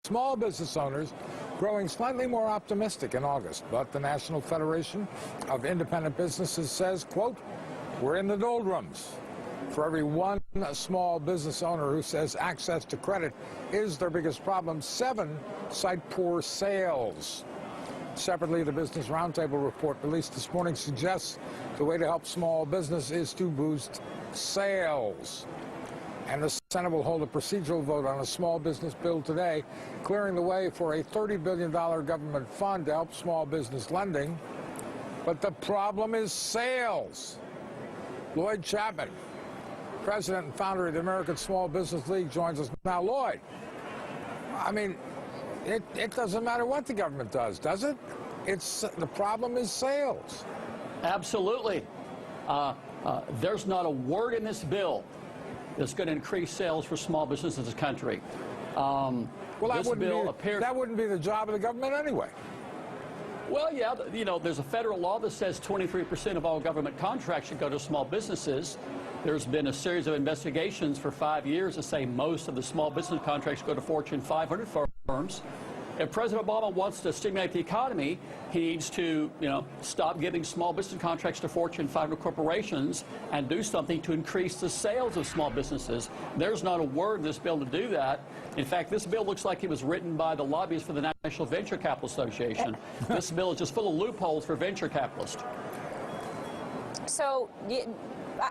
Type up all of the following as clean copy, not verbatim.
small business owners growing slightly more optimistic in August. But the National Federation of Independent Businesses says, quote, "We're in the doldrums." For every one small business owner who says access to credit is their biggest problem, 7 cite poor sales. Separately, the Business Roundtable report released this morning suggests the way to help small business is to boost sales. And the Senate will hold a procedural vote on a small business bill today, clearing the way for a $30 billion government fund to help small business lending. But the problem is sales. Lloyd Chapman, president and founder of the American Small Business League, joins us now. Lloyd, I mean, it doesn't matter what the government does it? The problem is sales. Absolutely. There's not a word in this bill that's going to increase sales for small businesses in this country. Well, that wouldn't be the job of the government anyway. Well, yeah, you know, there's a federal law that says 23% of all government contracts should go to small businesses. There's been a series of investigations for 5 years that say most of the small business contracts go to Fortune 500 firms. If President Obama wants to stimulate the economy, he needs to, stop giving small business contracts to Fortune 500 corporations and do something to increase the sales of small businesses. There's not a word in this bill to do that. In fact, this bill looks like it was written by the lobbyists for the National Venture Capital Association. This bill is just full of loopholes for venture capitalists. So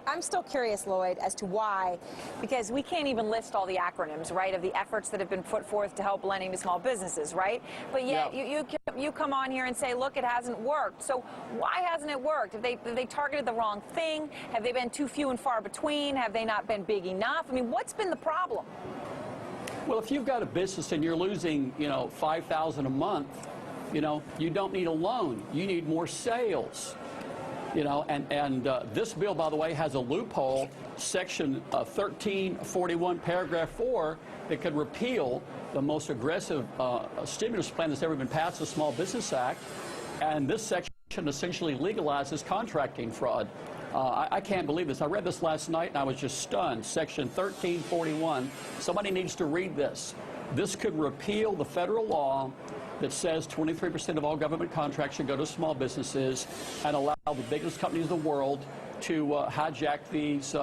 I'm still curious, Lloyd, as to why, because we can't even list all the acronyms, right, of the efforts that have been put forth to help lending to small businesses, right? But yet you come on here and say, look, it hasn't worked. So why hasn't it worked? Have they targeted the wrong thing? Have they been too few and far between? Have they not been big enough? I mean, what's been the problem? Well, if you've got a business and you're losing, $5,000 a month, you don't need a loan. You need more sales. This bill, by the way, has a loophole, section 1341, paragraph 4, that could repeal the most aggressive stimulus plan that's ever been passed, the Small Business Act. And this section essentially legalizes contracting fraud. I can't believe this. I read this last night and I was just stunned. Section 1341. Somebody needs to read this. This could repeal the federal law that says 23% of all government contracts should go to small businesses and allow the biggest companies in the world to hijack these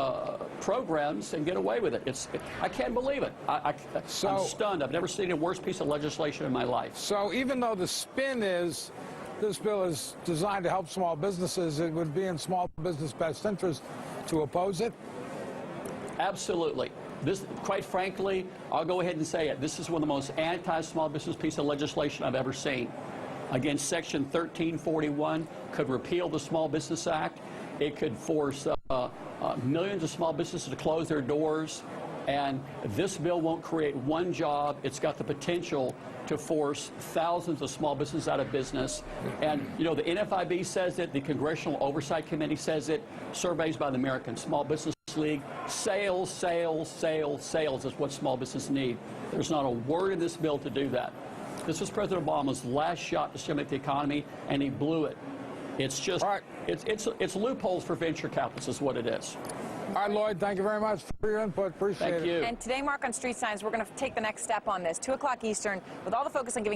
programs and get away with it. I can't believe it. I'm stunned. I've never seen a worse piece of legislation in my life. So even though the spin is this bill is designed to help small businesses, it would be in small business best interest to oppose it? Absolutely. This, quite frankly, I'll go ahead and say it. This is one of the most anti-small business piece of legislation I've ever seen. Again, Section 1341 could repeal the Small Business Act. It could force millions of small businesses to close their doors. And this bill won't create one job. It's got the potential to force thousands of small businesses out of business. And, the NFIB says it. The Congressional Oversight Committee says it. Surveys by the American Small Business League. Sales, sales, sales, sales is what small businesses need. There's not a word in this bill to do that. This was President Obama's last shot to stimulate the economy, and he blew it. It's just, it's loopholes for venture capitalists is what it is. All right, Lloyd, thank you very much for your input. Appreciate it. Thank you. And today, Mark, on Street Signs, we're going to take the next step on this. 2 o'clock Eastern, with all the focus on giving